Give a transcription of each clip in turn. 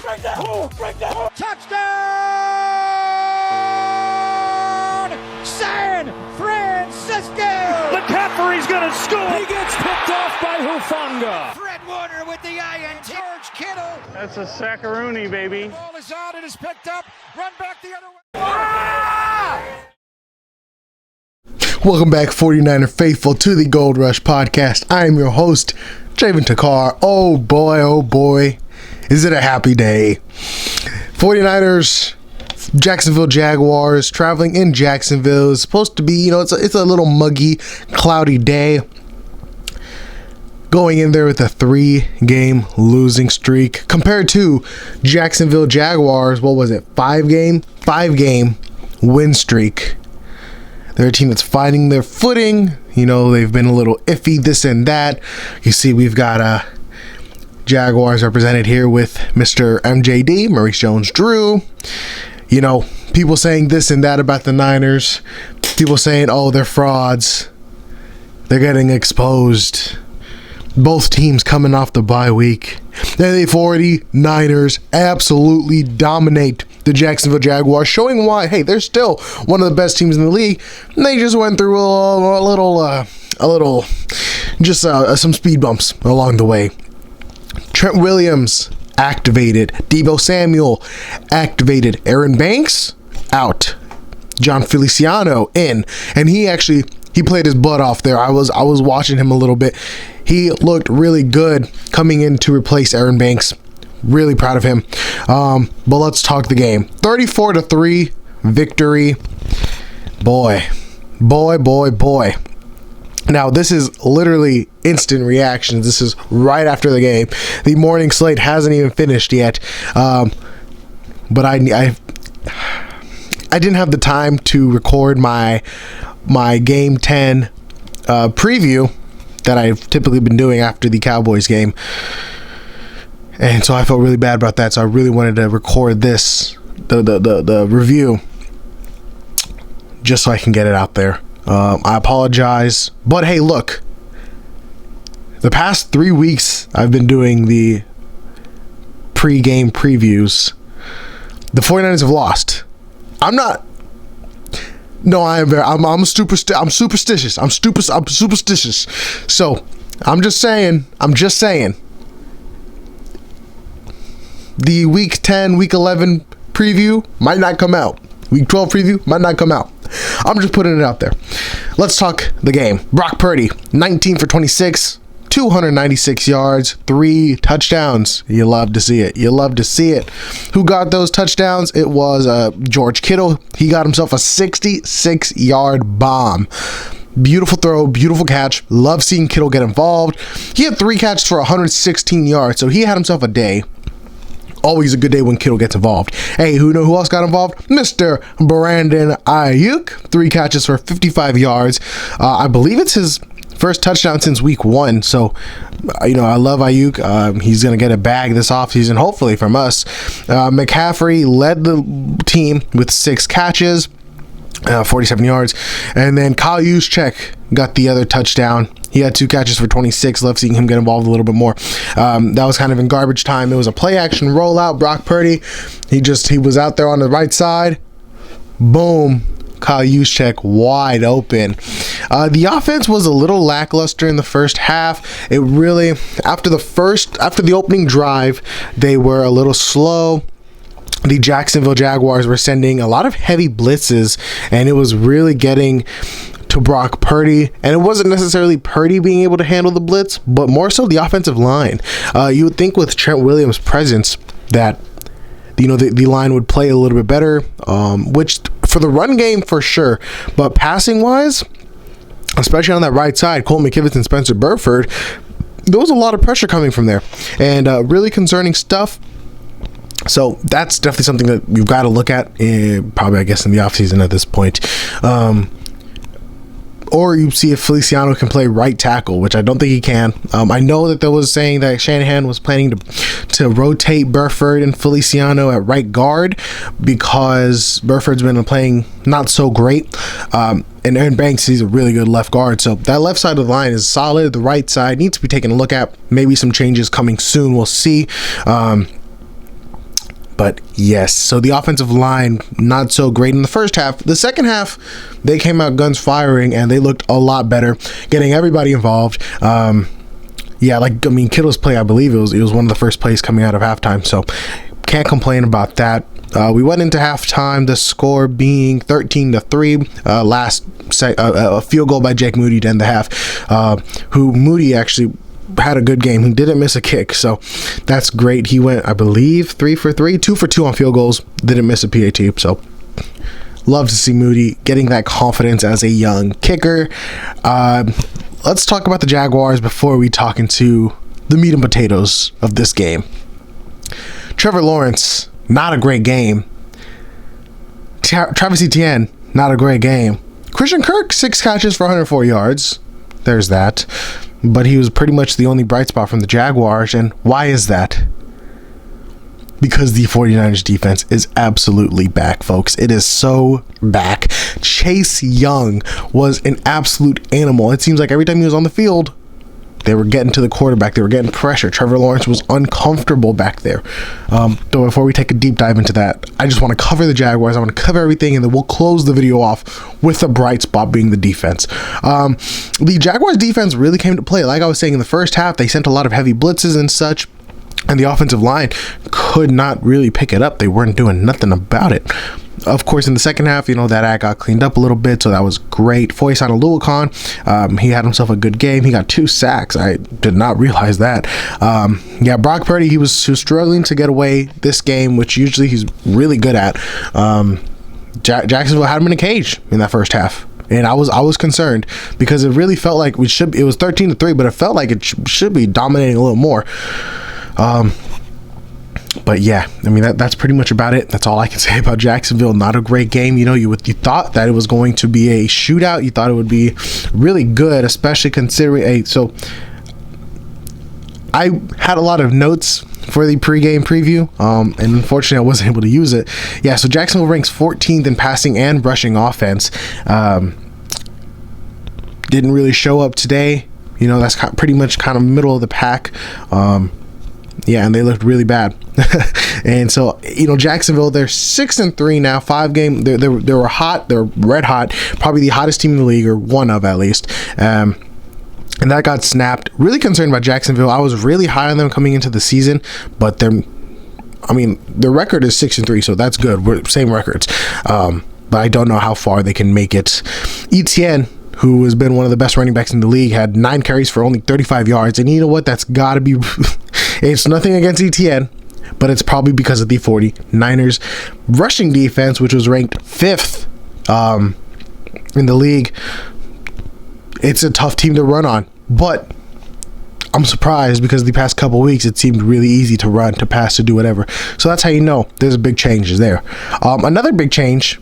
Touchdown! San Francisco! McCaffrey's gonna score! He gets picked off by Hufanga. Fred Warner with the INT. George Kittle. That's a sackaroonie, baby. Ball is out. It is picked up. Run back the other way. Welcome back, 49er faithful, to the Gold Rush podcast. I am your host, Javen Takar. Oh boy, is it a happy day. 49ers, Jacksonville Jaguars, traveling in Jacksonville. It's supposed to be, it's a little muggy, cloudy day. Going in there with a 3-game losing streak compared to Jacksonville Jaguars, what was it, 5-game win streak. They're a team that's finding their footing. They've been a little iffy, this and that. You see, we've got Jaguars represented here with Mr. MJD, Maurice Jones-Drew. People saying this and that about the Niners. People saying, oh, they're frauds. They're getting exposed. Both teams coming off the bye week. And the 49ers absolutely dominate the Jacksonville Jaguars, showing why, hey, they're still one of the best teams in the league. And they just went through some speed bumps along the way. Trent Williams activated. Deebo Samuel activated. Aaron Banks out. John Feliciano in. And he played his butt off there. I was watching him a little bit. He looked really good coming in to replace Aaron Banks. Really proud of him. But let's talk the game. 34-3 victory. Boy. Now, this is literally instant reactions. This is right after the game. The morning slate hasn't even finished yet. But I didn't have the time to record my Game 10 preview that I've typically been doing after the Cowboys game. And so I felt really bad about that. So I really wanted to record this, the review, just so I can get it out there. I apologize. But hey, look. The past 3 weeks, I've been doing the pre-game previews. The 49ers have lost. I'm superstitious. I'm superstitious. So, I'm just saying. The week 10, week 11 preview might not come out. Week 12 preview might not come out. I'm just putting it out there. Let's talk the game. Brock Purdy, 19 for 26, 296 yards, 3 touchdowns. You love to see it. Who got those touchdowns? It was George Kittle. He got himself a 66-yard bomb. Beautiful throw, beautiful catch. Love seeing Kittle get involved. He had 3 catches for 116 yards, so he had himself a day. Always a good day when Kittle gets involved. Hey, who else got involved? Mr. Brandon Ayuk. 3 catches for 55 yards. I believe it's his first touchdown since week 1. So, I love Ayuk. He's going to get a bag this offseason, hopefully from us. McCaffrey led the team with 6 catches. 47 yards. And then Kyle Juszczyk got the other touchdown. He had 2 catches for 26. Love seeing him get involved a little bit more. That was kind of in garbage time. It was a play action rollout. Brock Purdy, he was out there on the right side. Boom. Kyle Juszczyk wide open. The offense was a little lackluster in the first half. It really, after the opening drive, they were a little slow. The Jacksonville Jaguars were sending a lot of heavy blitzes, and it was really getting to Brock Purdy. And it wasn't necessarily Purdy being able to handle the blitz, but more so the offensive line. You would think with Trent Williams' presence that the line would play a little bit better, which for the run game for sure, but passing wise, especially on that right side, Colt McKivitz and Spencer Burford, there was a lot of pressure coming from there, and really concerning stuff. So that's definitely something that you've got to look at, probably, I guess, in the offseason at this point. Or you see if Feliciano can play right tackle, which I don't think he can. I know that there was saying that Shanahan was planning to rotate Burford and Feliciano at right guard because Burford's been playing not so great. And Aaron Banks, he's a really good left guard. So that left side of the line is solid. The right side needs to be taken a look at. Maybe some changes coming soon. We'll see. But yes, so the offensive line, not so great in the first half. The second half, they came out guns firing, and they looked a lot better, getting everybody involved. Kittle's play, I believe it was one of the first plays coming out of halftime, so can't complain about that. We went into halftime, the score being 13-3. A field goal by Jake Moody to end the half. Moody actually had a good game. He didn't miss a kick, so that's great. He went, I believe, 3 for 3, 2 for 2 on field goals. Didn't miss a PAT, so love to see Moody getting that confidence as a young kicker. Let's talk about the Jaguars before we talk into the meat and potatoes of this game. Trevor Lawrence, not a great game. Travis Etienne, not a great game. Christian Kirk, 6 catches for 104 yards. There's that. But he was pretty much the only bright spot from the Jaguars. And why is that? Because the 49ers defense is absolutely back, folks. It is so back. Chase Young was an absolute animal. It seems like every time he was on the field, they were getting to the quarterback. They were getting pressure. Trevor Lawrence was uncomfortable back there. So before we take a deep dive into that, I just want to cover the Jaguars. I want to cover everything, and then we'll close the video off with the bright spot being the defense. The Jaguars defense really came to play. Like I was saying in the first half, they sent a lot of heavy blitzes and such, and the offensive line could not really pick it up. They weren't doing nothing about it. Of course, in the second half, that ad got cleaned up a little bit, so that was great. Foyesana Aluakon, he had himself a good game. He got 2 sacks. I did not realize that. Brock Purdy, he was struggling to get away this game, which usually he's really good at. Jacksonville had him in a cage in that first half. And I was concerned because it really felt like it was 13-3, but it felt like it should be dominating a little more. But yeah, I mean, that's pretty much about it. That's all I can say about Jacksonville. Not a great game. You thought that it was going to be a shootout. You thought it would be really good, especially considering so I had a lot of notes for the pregame preview, and unfortunately I wasn't able to use it. Yeah, so Jacksonville ranks 14th in passing and rushing offense. Didn't really show up today. That's pretty much kind of middle of the pack. And they looked really bad. And so, Jacksonville, they're 6-3 now, 5 game. They were hot. They're red hot. Probably the hottest team in the league, or one of at least. And that got snapped. Really concerned about Jacksonville. I was really high on them coming into the season, but their record is 6-3, so that's good. We're same records. But I don't know how far they can make it. Etienne, who has been one of the best running backs in the league, had 9 carries for only 35 yards. And you know what? That's got to be... It's nothing against Etienne, but it's probably because of the 49ers rushing defense, which was ranked 5th in the league. It's a tough team to run on, but I'm surprised because the past couple weeks it seemed really easy to run, to pass, to do whatever. So that's how you know there's a big change there. Another big change.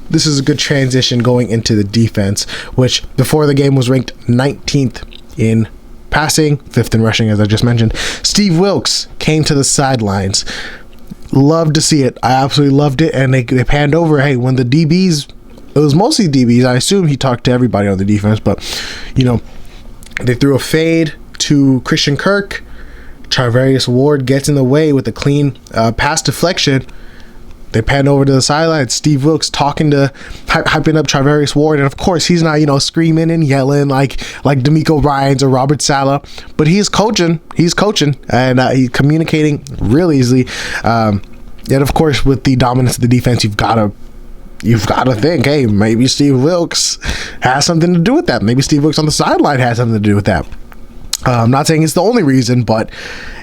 This is a good transition going into the defense, which before the game was ranked 19th in passing, 5th in rushing, as I just mentioned. Steve Wilks came to the sidelines. Loved to see it. I absolutely loved it. And they panned over. Hey, when the DBs, it was mostly DBs. I assume he talked to everybody on the defense, but they threw a fade to Christian Kirk. Charvarius Ward gets in the way with a clean pass deflection. They pan over to the sideline. Steve Wilks talking hyping up Charvarius Ward, and of course he's not screaming and yelling like D'Amico Ryans or Robert Saleh, but he's coaching. He's coaching, and he's communicating real easily. And of course, with the dominance of the defense, you've got to think, hey, maybe Steve Wilks has something to do with that. Maybe Steve Wilks on the sideline has something to do with that. I'm not saying it's the only reason, but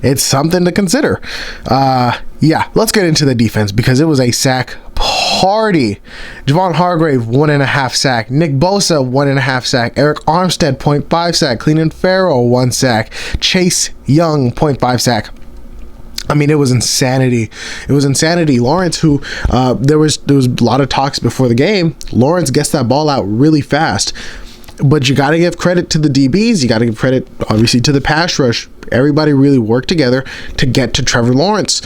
it's something to consider. Let's get into the defense because it was a sack party. Javon Hargrave, 1.5 sack. Nick Bosa, 1.5 sack. Eric Armstead, 0.5 sack. Clelin Ferrell, 1 sack. Chase Young, 0.5 sack. I mean, it was insanity. It was insanity. Lawrence, who there was a lot of talks before the game. Lawrence gets that ball out really fast. But you got to give credit to the DBs. You got to give credit, obviously, to the pass rush. Everybody really worked together to get to Trevor Lawrence.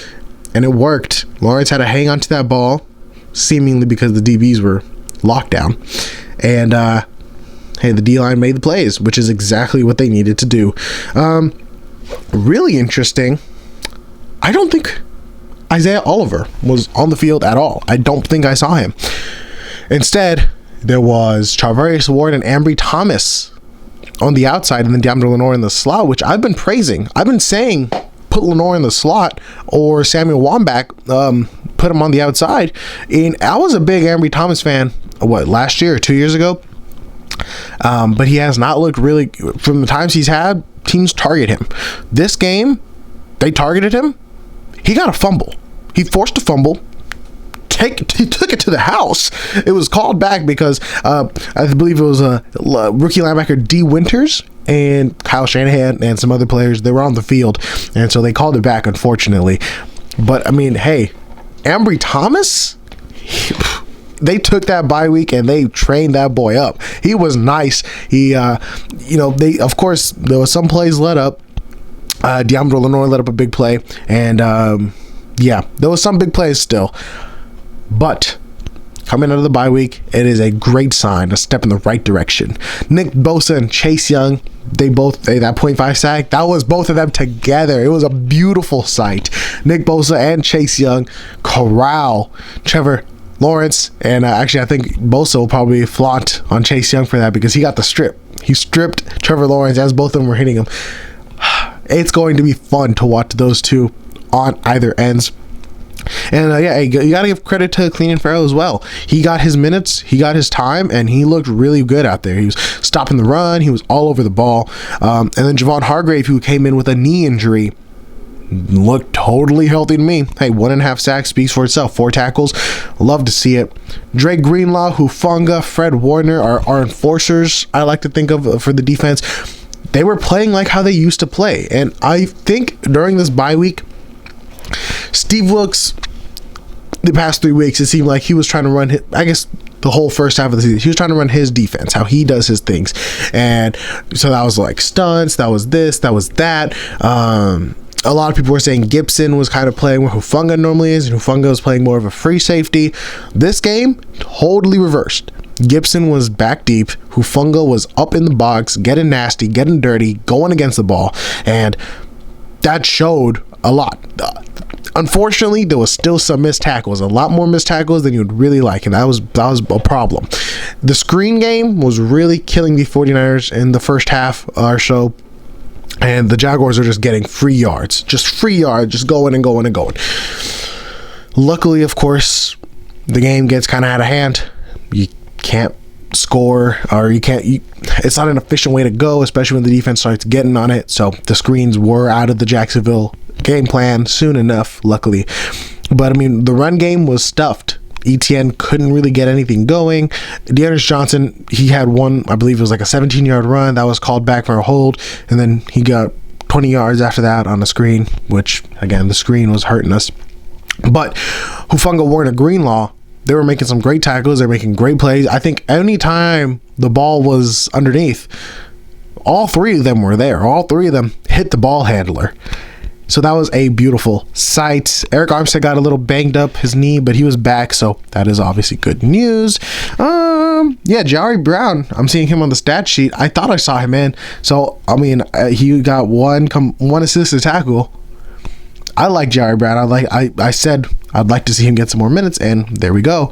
And it worked. Lawrence had to hang on to that ball, seemingly because the DBs were locked down. And, the D-line made the plays, which is exactly what they needed to do. Really interesting. I don't think Isaiah Oliver was on the field at all. I don't think I saw him. Instead, there was Charvarius Ward and Ambry Thomas on the outside, and then DeAndre Lenore in the slot, which I've been praising. I've been saying put Lenore in the slot or Samuel Wambach, put him on the outside. And I was a big Ambry Thomas fan, last year or 2 years ago? But he has not looked really, from the times he's had, teams target him. This game, they targeted him. He got a fumble. He forced a fumble. He took it to the house. It was called back because I believe it was a rookie linebacker D. Winters and Kyle Shanahan and some other players. They were on the field, and so they called it back, unfortunately. But I mean, hey, Ambry Thomas, they took that bye week and they trained that boy up. He was nice. He, they, of course, there was some plays let up. DeAndre Lenore let up a big play, and there was some big plays still. But coming out of the bye week, it is a great sign, a step in the right direction. Nick Bosa and Chase Young, that 0.5 sack, that was both of them together. It was a beautiful sight. Nick Bosa and Chase Young corral Trevor Lawrence, and actually I think Bosa will probably flaunt on Chase Young for that because he got the strip. He stripped Trevor Lawrence as both of them were hitting him. It's going to be fun to watch those two on either ends. And you gotta give credit to Clelin Ferrell as well. He got his minutes, he got his time, and he looked really good out there. He was stopping the run, he was all over the ball. And then Javon Hargrave, who came in with a knee injury, looked totally healthy to me. Hey, 1.5 sacks speaks for itself. 4 tackles, love to see it. Drake Greenlaw, Hufanga, Fred Warner are enforcers, I like to think of, for the defense. They were playing like how they used to play, and I think during this bye week, Steve Wilkes, the past 3 weeks, it seemed like he was trying to run the whole first half of the season, he was trying to run his defense, how he does his things. And so that was like stunts, that was this, that was that. A lot of people were saying Gibson was kind of playing where Hufanga normally is, and Hufanga was playing more of a free safety. This game, totally reversed. Gibson was back deep. Hufanga was up in the box, getting nasty, getting dirty, going against the ball. And that showed a lot. Unfortunately, there was still some missed tackles, a lot more missed tackles than you'd really like, and that was a problem. The screen game was really killing the 49ers in the first half or so, and the Jaguars are just getting free yards, just going and going and going. Luckily, of course, the game gets kind of out of hand. You can't score, or it's not an efficient way to go, especially when the defense starts getting on it. So the screens were out of the Jacksonville game plan soon enough, luckily. But I mean, the run game was stuffed. Etienne couldn't really get anything going. Dearness Johnson, he had one, I believe it was like a 17-yard run that was called back for a hold, and then he got 20 yards after that on the screen, which again, the screen was hurting us. But Hufanga, Warner, Greenlaw, they were making some great tackles. They're making great plays. I think any time the ball was underneath, all 3 of them were there. All 3 of them hit the ball handler. So that was a beautiful sight. Eric Armstead got a little banged up his knee, but he was back, so that is obviously good news. Jari Brown, I'm seeing him on the stat sheet. I thought I saw him in. So, I mean, he got one assist to tackle. I like Jari Brown. I said I'd like to see him get some more minutes, and there we go.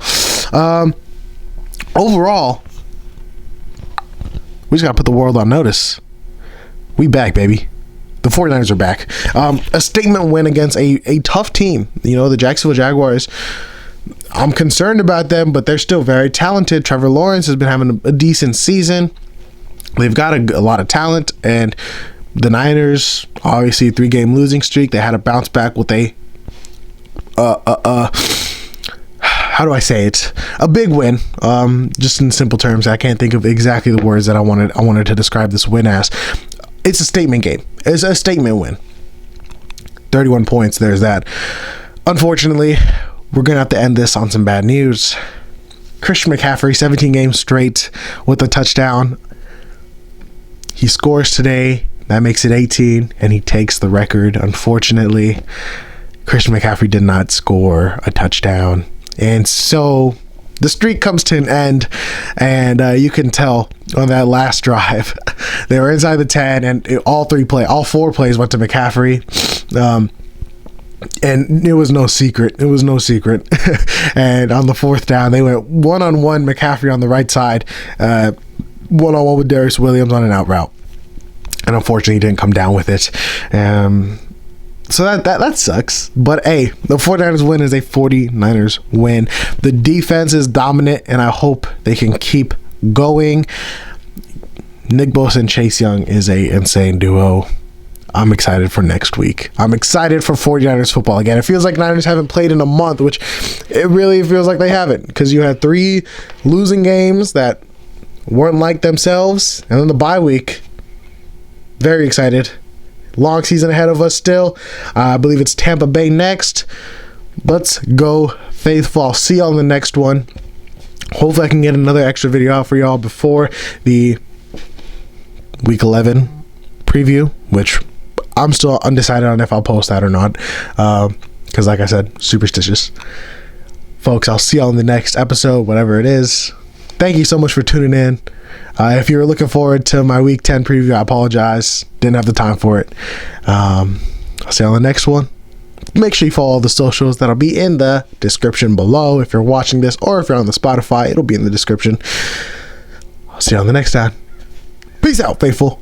Overall, we just got to put the world on notice. We back, baby. The 49ers are back. A statement win against a tough team. The Jacksonville Jaguars. I'm concerned about them, but they're still very talented. Trevor Lawrence has been having a decent season. They've got a lot of talent, and the Niners, obviously a 3-game losing streak. They had to bounce back with how do I say it? A big win. Just in simple terms, I can't think of exactly the words that I wanted to describe this win as. It's a statement game. It's a statement win. 31 points. There's that. Unfortunately, we're going to have to end this on some bad news. Christian McCaffrey, 17 games straight with a touchdown. He scores today. That makes it 18, and he takes the record. Unfortunately, Christian McCaffrey did not score a touchdown. And so the streak comes to an end, and you can tell on that last drive, they were inside the 10, and all 4 plays went to McCaffrey. And it was no secret. And on the 4th down, they went one-on-one, McCaffrey on the right side, one-on-one with Darius Williams on an out route. And unfortunately, he didn't come down with it. So that sucks. But hey, the 49ers win is a 49ers win. The defense is dominant, and I hope they can keep going. Nick Bosa and Chase Young is a insane duo. I'm excited for next week. I'm excited for 49ers football again. It feels like Niners haven't played in a month, which it really feels like they haven't, because you had 3 losing games that weren't like themselves, and then the bye week. Very excited. Long season ahead of us still. I believe it's Tampa Bay next. Let's go, faithful. I'll see y'all in the next one. Hopefully I can get another extra video out for y'all before the Week 11 preview, which I'm still undecided on if I'll post that or not, because like I said, superstitious. Folks, I'll see y'all in the next episode, whatever it is. Thank you so much for tuning in. If you're looking forward to my Week 10 preview, I apologize. Didn't have the time for it. I'll see you on the next one. Make sure you follow all the socials. That'll be in the description below. If you're watching this or if you're on the Spotify, it'll be in the description. I'll see you on the next time. Peace out, faithful.